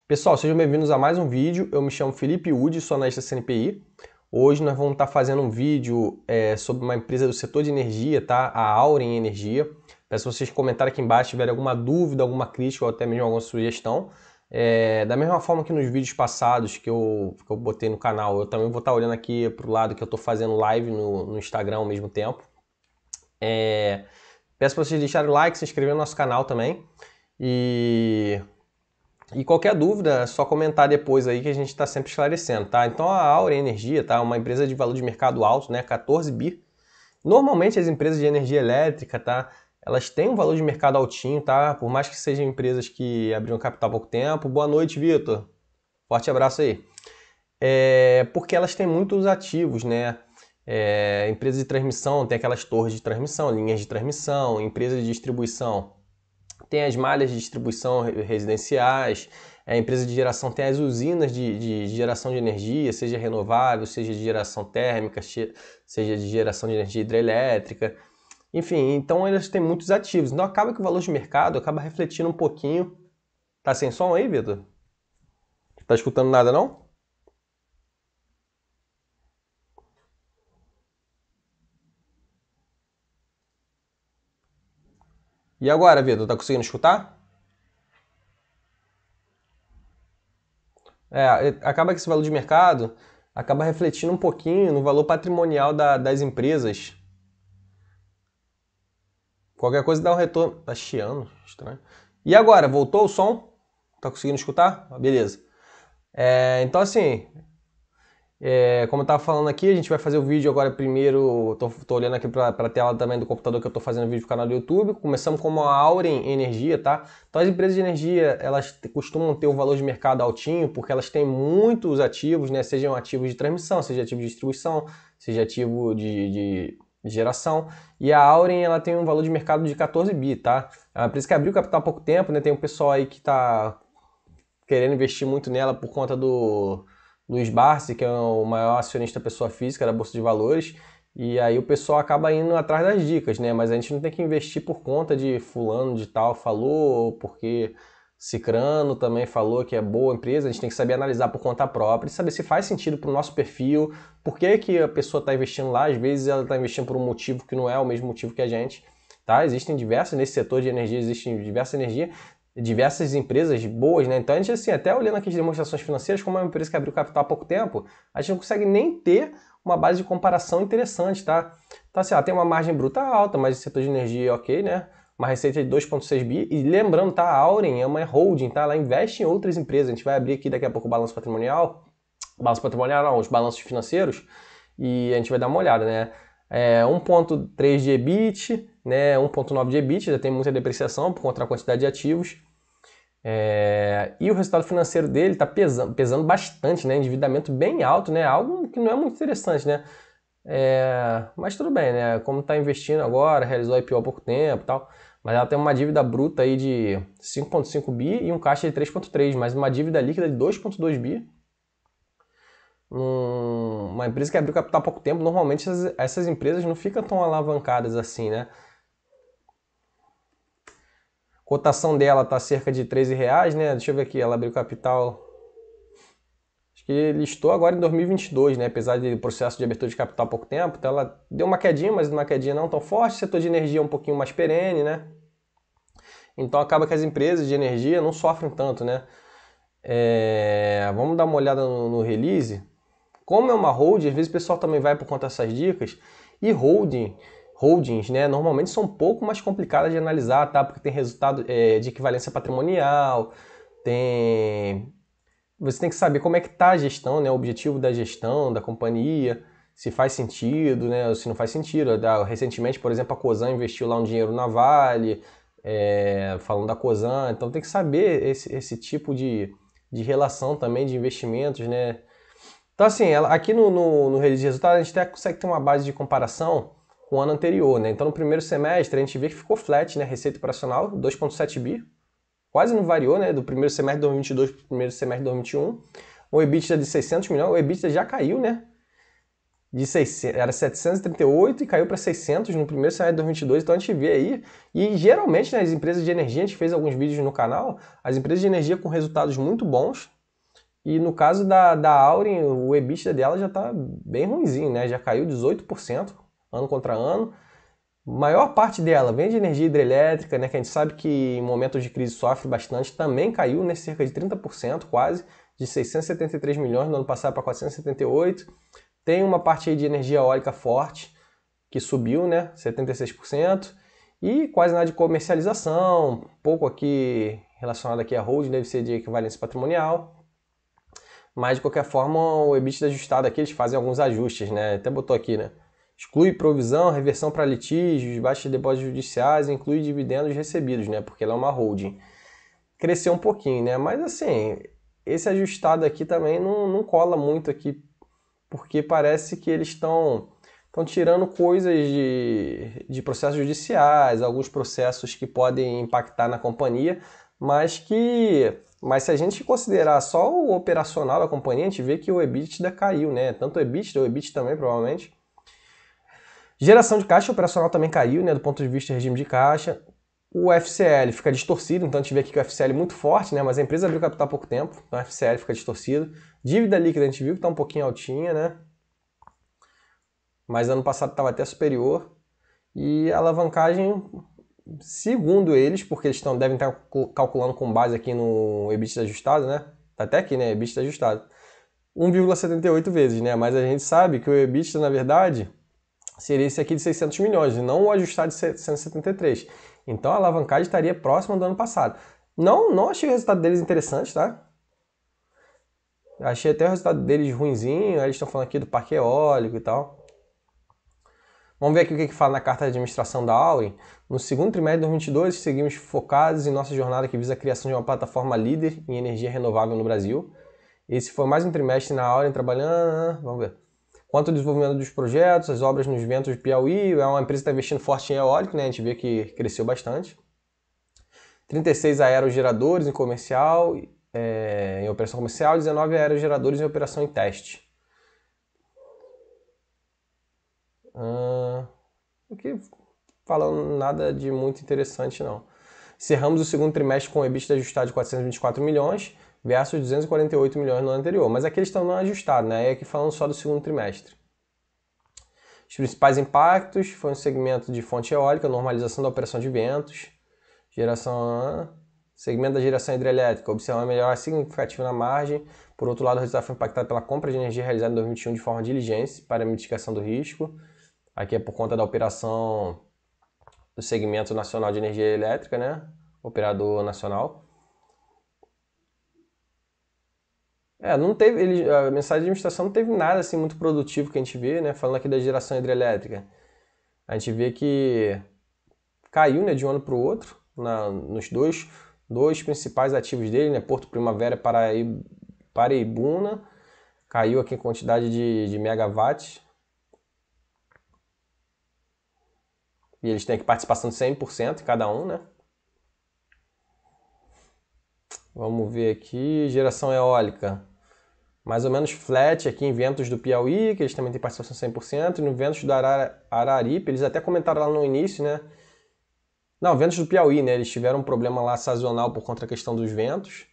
Pessoal, sejam bem-vindos a mais um vídeo. Eu me chamo Felipe Udi, sou analista CNPI. Hoje nós vamos estar fazendo um vídeo sobre uma empresa do setor de energia, tá? A Auren Energia. Peço vocês comentarem aqui embaixo se tiverem alguma dúvida, alguma crítica ou até mesmo alguma sugestão. Da mesma forma que nos vídeos passados que eu botei no canal, eu também vou estar olhando aqui para o lado que eu estou fazendo live no Instagram ao mesmo tempo. Peço para vocês deixarem o like, se inscreverem no nosso canal também. E qualquer dúvida é só comentar depois aí que a gente está sempre esclarecendo, tá? Então a Auren Energia, tá? Uma empresa de valor de mercado alto, né? 14 bi. Normalmente as empresas de energia elétrica, tá? Elas têm um valor de mercado altinho, tá? Por mais que sejam empresas que abriram capital há pouco tempo. Boa noite, Vitor. Forte abraço aí. Porque elas têm muitos ativos, né? Empresa de transmissão tem aquelas torres de transmissão, linhas de transmissão, empresa de distribuição tem as malhas de distribuição residenciais, a empresa de geração tem as usinas de geração de energia, seja renovável, seja de geração térmica, seja de geração de energia hidrelétrica. Enfim, então elas têm muitos ativos. Então acaba que o valor de mercado acaba refletindo um pouquinho. Tá sem som aí, Vitor? Tá escutando nada não? E agora, Vitor, tá conseguindo escutar? Acaba que esse valor de mercado acaba refletindo um pouquinho no valor patrimonial das empresas. Qualquer coisa dá um retorno. Tá chiando, estranho. E agora, voltou o som? Tá conseguindo escutar? Beleza. Então assim, como eu estava falando aqui, a gente vai fazer o vídeo agora primeiro. Tô olhando aqui para a tela também do computador que eu estou fazendo vídeo no canal do YouTube. Começamos com a Auren Energia, tá? Então as empresas de energia, elas costumam ter um valor de mercado altinho porque elas têm muitos ativos, né? Sejam ativos de transmissão, seja ativo de distribuição, seja ativo de geração. E a Auren, ela tem um valor de mercado de 14 bi, tá? É uma empresa que abriu capital há pouco tempo, né? Tem um pessoal aí que está querendo investir muito nela por conta do Luiz Barsi, que é o maior acionista pessoa física da Bolsa de Valores, e aí o pessoal acaba indo atrás das dicas, né? Mas a gente não tem que investir por conta de fulano de tal falou, porque Cicrano também falou que é boa empresa. A gente tem que saber analisar por conta própria e saber se faz sentido para o nosso perfil, por que que a pessoa está investindo lá. Às vezes ela está investindo por um motivo que não é o mesmo motivo que a gente, tá? Existem diversas, nesse setor de energia, existem diversas empresas boas, né? Então a gente, assim, até olhando aqui as demonstrações financeiras, como é uma empresa que abriu capital há pouco tempo, a gente não consegue nem ter uma base de comparação interessante, tá? Então, assim, ela tem uma margem bruta alta, mas o setor de energia é ok, né? Uma receita de 2,6 bi. E lembrando, tá? A Auren é uma holding, tá? Ela investe em outras empresas. A gente vai abrir aqui daqui a pouco o balanço patrimonial. Balanço patrimonial não, os balanços financeiros. E a gente vai dar uma olhada, né? 1,3 de EBIT, né? 1,9 de EBIT, já tem muita depreciação por conta da quantidade de ativos. E o resultado financeiro dele está pesando bastante, né? Endividamento bem alto, né? Algo que não é muito interessante, né? Mas tudo bem, né? Como está investindo agora, realizou IPO há pouco tempo e tal, mas ela tem uma dívida bruta aí de 5,5 bi e um caixa de 3,3, mas uma dívida líquida de 2,2 bi. Uma empresa que abriu capital há pouco tempo, normalmente essas empresas não ficam tão alavancadas assim, né? Cotação dela está cerca de R$13, né? Deixa eu ver aqui, ela abriu capital. Acho que listou agora em 2022, né? Apesar de processo de abertura de capital há pouco tempo. Então ela deu uma quedinha, mas uma quedinha não tão forte. O setor de energia é um pouquinho mais perene, né? Então acaba que as empresas de energia não sofrem tanto, né? Vamos dar uma olhada no release. Como é uma holding, às vezes o pessoal também vai por conta dessas dicas. E holdings, né, normalmente são um pouco mais complicadas de analisar, tá? Porque tem resultado de equivalência patrimonial, você tem que saber como é que está a gestão, né, o objetivo da gestão da companhia, se faz sentido, né, ou se não faz sentido. Recentemente, por exemplo, a Cosan investiu lá um dinheiro na Vale, falando da Cosan, então tem que saber esse tipo de relação também de investimentos, né? Então, assim, aqui no release de resultados, a gente até consegue ter uma base de comparação com o ano anterior, né? Então, no primeiro semestre, a gente vê que ficou flat, né? Receita operacional, 2,7 bi. Quase não variou, né? Do primeiro semestre de 2022 para o primeiro semestre de 2021. O EBITDA de 600 milhões, o EBITDA já caiu, né? de 600, era 738 e caiu para 600 no primeiro semestre de 2022, então a gente vê aí, e geralmente nas empresas de energia, a gente fez alguns vídeos no canal, as empresas de energia com resultados muito bons, e no caso da Auren, o EBITDA dela já está bem ruinzinho, né? Já caiu 18% ano contra ano. A maior parte dela vem de energia hidrelétrica, né? Que a gente sabe que em momentos de crise sofre bastante. Também caiu, né? Cerca de 30% quase, de 673 milhões no ano passado para 478. Tem uma parte aí de energia eólica forte, que subiu, né? 76%. E quase nada de comercialização, pouco aqui relacionado aqui a holding, deve ser de equivalência patrimonial. Mas, de qualquer forma, o EBITDA ajustado aqui, eles fazem alguns ajustes, né? Até botou aqui, né? Exclui provisão, reversão para litígios, baixos depósitos judiciais, inclui dividendos recebidos, né? Porque ela é uma holding. Cresceu um pouquinho, né? Mas, assim, esse ajustado aqui também não cola muito aqui, porque parece que eles estão tirando coisas de processos judiciais, alguns processos que podem impactar na companhia, mas se a gente considerar só o operacional da companhia, a gente vê que o EBITDA caiu, né? Tanto o EBIT também, provavelmente. Geração de caixa operacional também caiu, né? Do ponto de vista do regime de caixa. O FCL fica distorcido, então a gente vê aqui que o FCL é muito forte, né? Mas a empresa abriu capital há pouco tempo, então o FCL fica distorcido. Dívida líquida a gente viu que está um pouquinho altinha, né? Mas ano passado estava até superior. E a alavancagem, segundo eles, porque eles devem estar calculando com base aqui no EBITDA ajustado, né? Tá até aqui, né? EBITDA ajustado. 1,78 vezes, né? Mas a gente sabe que o EBITDA, na verdade, seria esse aqui de 600 milhões, e não o ajustado de 773. Então a alavancagem estaria próxima do ano passado. Não achei o resultado deles interessante, tá? Achei até o resultado deles ruinzinho, eles estão falando aqui do parque eólico e tal. Vamos ver aqui o que fala na carta de administração da Auren. No segundo trimestre de 2022, seguimos focados em nossa jornada que visa a criação de uma plataforma líder em energia renovável no Brasil. Esse foi mais um trimestre na Auren trabalhando, vamos ver. Quanto ao desenvolvimento dos projetos, as obras nos ventos de Piauí, é uma empresa que está investindo forte em eólico, né? A gente vê que cresceu bastante. 36 aerogeradores em comercial, em operação comercial, 19 aerogeradores em operação em teste. Aqui falando nada de muito interessante não. Encerramos o segundo trimestre com o EBITDA ajustado de 424 milhões versus 248 milhões no ano anterior. Mas aqui eles estão não ajustados, né? E aqui falando só do segundo trimestre. Os principais impactos foram o segmento de fonte eólica, normalização da operação de ventos, segmento da geração hidrelétrica, observar uma melhora significativa na margem. Por outro lado, o resultado foi impactado pela compra de energia realizada em 2021 de forma diligente para a mitigação do risco. Aqui é por conta da operação do segmento nacional de energia elétrica, né? Operador nacional. Não teve, a mensagem de administração não teve nada assim muito produtivo que a gente vê, né? Falando aqui da geração hidrelétrica, a gente vê que caiu, né, de um ano para o outro nos dois principais ativos dele, né? Porto Primavera e Paraibuna, caiu aqui em quantidade de megawatts. E eles têm aqui participação de 100% em cada um, né? Vamos ver aqui, geração eólica. Mais ou menos flat aqui em Ventos do Piauí, que eles também têm participação 100%. E no Ventos do Araripe, eles até comentaram lá no início, né? Não, Ventos do Piauí, né? Eles tiveram um problema lá sazonal por conta da questão dos ventos.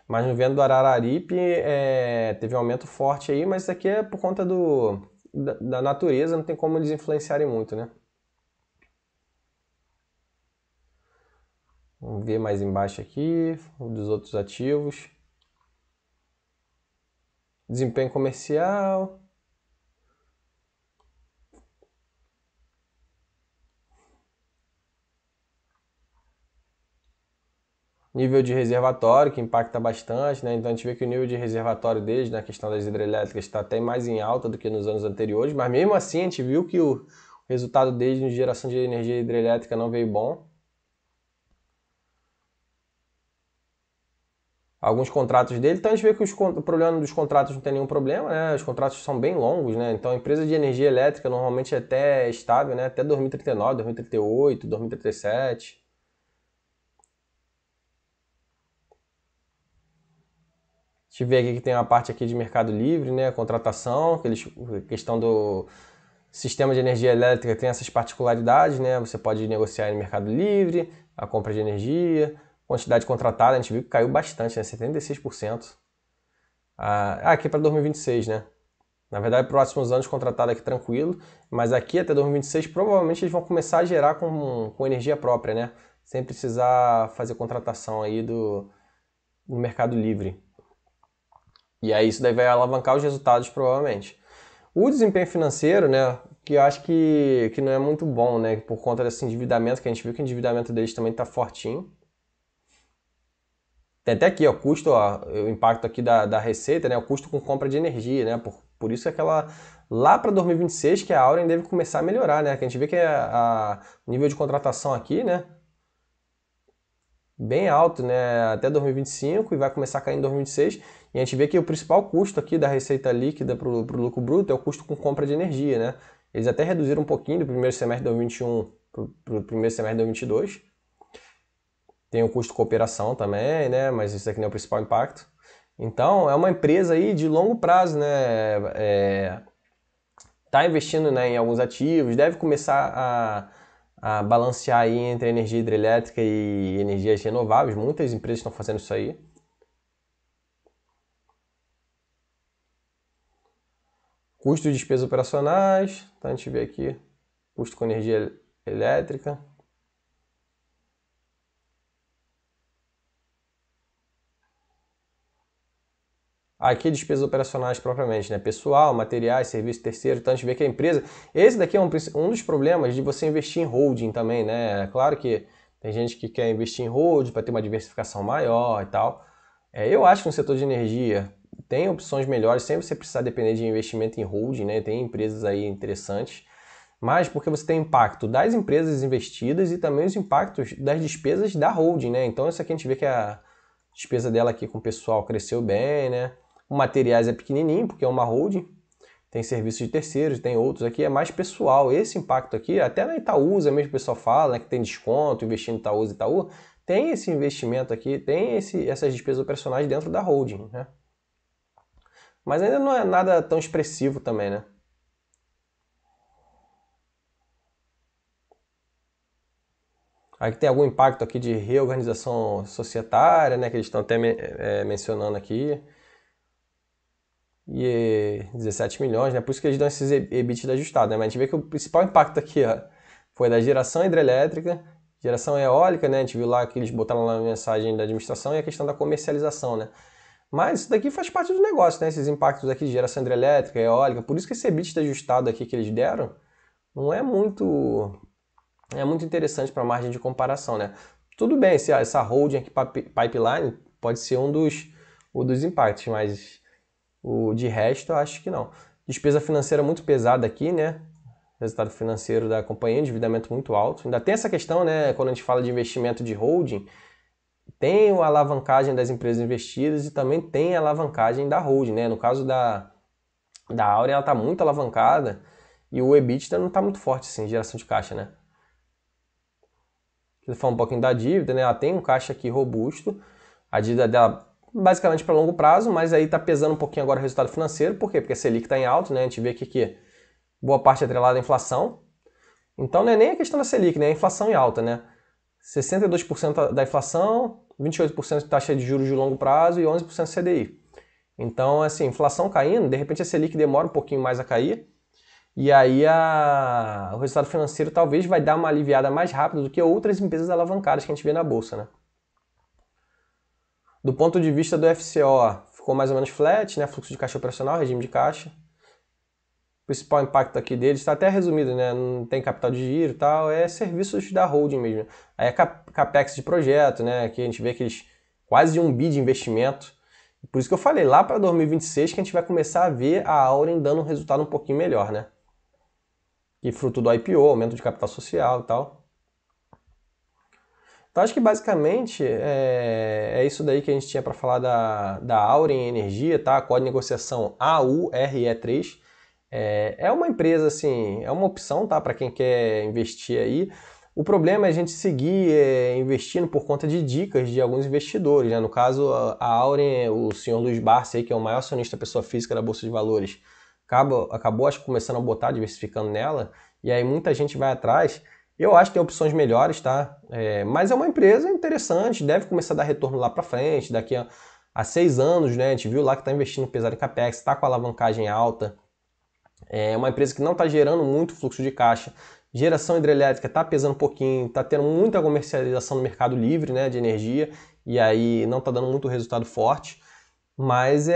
Mas no Vento do Araripe teve um aumento forte aí, mas isso aqui é por conta da natureza, não tem como eles influenciarem muito, né? Vamos ver mais embaixo aqui, dos outros ativos. Desempenho comercial. Nível de reservatório, que impacta bastante, né? Então a gente vê que o nível de reservatório deles, na questão das hidrelétricas, está até mais em alta do que nos anos anteriores, mas mesmo assim a gente viu que o resultado deles de geração de energia hidrelétrica não veio bom. Alguns contratos dele, então a gente vê que o problema dos contratos não tem nenhum problema, né? Os contratos são bem longos, né? Então a empresa de energia elétrica normalmente é até estável, né? Até 2039, 2038, 2037. gente vê aqui que tem uma parte aqui de Mercado Livre, né, contratação, questão do sistema de energia elétrica tem essas particularidades, né, você pode negociar no Mercado Livre, a compra de energia, quantidade contratada, a gente viu que caiu bastante, né, 76%. Aqui para 2026, né. Na verdade, próximos anos contratado aqui tranquilo, mas aqui até 2026 provavelmente eles vão começar a gerar com energia própria, né, sem precisar fazer contratação aí no Mercado Livre. E aí isso daí vai alavancar os resultados provavelmente. O desempenho financeiro, né, que eu acho que não é muito bom, né, por conta desse endividamento, que a gente viu que o endividamento deles também está fortinho. Tem até aqui, ó, custo, ó, o impacto aqui da receita, né, o custo com compra de energia, né, por isso é aquela lá para 2026 que a Auren deve começar a melhorar, né, que a gente vê que o nível de contratação aqui, né, bem alto, né, até 2025 e vai começar a cair em 2026. E a gente vê que o principal custo aqui da receita líquida para o lucro bruto é o custo com compra de energia, né? Eles até reduziram um pouquinho do primeiro semestre de 2021 para o primeiro semestre de 2022. Tem o custo com operação também, né? Mas isso aqui não é o principal impacto. Então, é uma empresa aí de longo prazo, né? Tá investindo, né, em alguns ativos, deve começar a balancear aí entre energia hidrelétrica e energias renováveis. Muitas empresas estão fazendo isso aí. Custo de despesas operacionais, então a gente vê aqui, custo com energia elétrica. Aqui despesas operacionais propriamente, né? Pessoal, materiais, serviços terceiros, então a gente vê que a empresa... Esse daqui é um dos problemas de você investir em holding também, né? Claro que tem gente que quer investir em holding para ter uma diversificação maior e tal. Eu acho que no setor de energia tem opções melhores, sem você precisar depender de investimento em holding, né? Tem empresas aí interessantes, mas porque você tem impacto das empresas investidas e também os impactos das despesas da holding, né? Então isso aqui a gente vê que a despesa dela aqui com o pessoal cresceu bem, né? O materiais é pequenininho, porque é uma holding, tem serviços de terceiros, tem outros aqui, é mais pessoal. Esse impacto aqui, até na Itaúsa mesmo o pessoal fala, né, que tem desconto, investindo em Itaúsa e Itaú, tem esse investimento aqui, tem essas despesas operacionais dentro da holding, né? Mas ainda não é nada tão expressivo também, né? Aqui tem algum impacto aqui de reorganização societária, né, que eles estão até mencionando aqui. E 17 milhões, né? Por isso que eles dão esses EBITDA ajustados, né? Mas a gente vê que o principal impacto aqui, ó, foi da geração hidrelétrica, geração eólica, né? A gente viu lá que eles botaram lá na mensagem da administração e a questão da comercialização, né? Mas isso daqui faz parte do negócio, né? Esses impactos aqui de geração hidrelétrica, eólica, por isso que esse EBITDA ajustado aqui que eles deram não é muito interessante para a margem de comparação, né? Tudo bem, essa holding aqui, pipeline, pode ser um dos impactos, mas o de resto eu acho que não. Despesa financeira muito pesada aqui, né? Resultado financeiro da companhia, endividamento muito alto. Ainda tem essa questão, né? Quando a gente fala de investimento de holding, tem a alavancagem das empresas investidas e também tem a alavancagem da holding, né? No caso da Aurea, ela está muito alavancada e o EBITDA não está muito forte, assim, geração de caixa, né? Ele fala um pouquinho da dívida, né? Ela tem um caixa aqui robusto, a dívida dela basicamente para longo prazo, mas aí está pesando um pouquinho agora o resultado financeiro, por quê? Porque a Selic está em alto, né? A gente vê aqui que boa parte é atrelada à inflação, então não é nem a questão da Selic, né? É a inflação em alta, né? 62% da inflação, 28% de taxa de juros de longo prazo e 11% CDI. Então, assim, inflação caindo, de repente a Selic demora um pouquinho mais a cair, e aí o resultado financeiro talvez vai dar uma aliviada mais rápido do que outras empresas alavancadas que a gente vê na bolsa, né? Do ponto de vista do FCO, ficou mais ou menos flat, né? Fluxo de caixa operacional, regime de caixa. O principal impacto aqui deles está até resumido, né? Não tem capital de giro e tal, é serviços da holding mesmo. Aí é capex de projeto, né? Aqui a gente vê aqueles quase 1 bi de investimento. Por isso que eu falei, lá para 2026 que a gente vai começar a ver a Auren dando um resultado um pouquinho melhor, né? Que fruto do IPO, aumento de capital social e tal. Então acho que basicamente é isso daí que a gente tinha para falar da Auren Energia, tá? Código de negociação AURE3. É uma empresa, assim, é uma opção, tá? Para quem quer investir aí. O problema é a gente seguir investindo por conta de dicas de alguns investidores, né? No caso, a Auren, o senhor Luiz Barsi, aí, que é o maior acionista pessoa física da Bolsa de Valores, acabou acho, começando a botar, diversificando nela, e aí muita gente vai atrás. Eu acho que tem opções melhores, tá? Mas é uma empresa interessante, deve começar a dar retorno lá para frente, daqui a 6 anos, né? A gente viu lá que está investindo pesado em capex, está com a alavancagem alta. É uma empresa que não está gerando muito fluxo de caixa. Geração hidrelétrica está pesando um pouquinho, está tendo muita comercialização no mercado livre, né, de energia, e aí não está dando muito resultado forte. Mas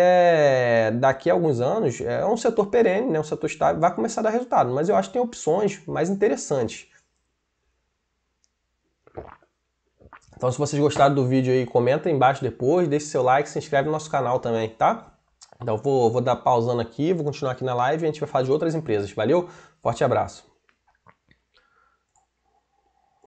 daqui a alguns anos é um setor perene, né, um setor estável, vai começar a dar resultado. Mas eu acho que tem opções mais interessantes. Então, se vocês gostaram do vídeo aí, comenta aí embaixo depois, deixe seu like, se inscreve no nosso canal também, tá? Então, vou dar pausando aqui, vou continuar aqui na live e a gente vai falar de outras empresas. Valeu? Forte abraço.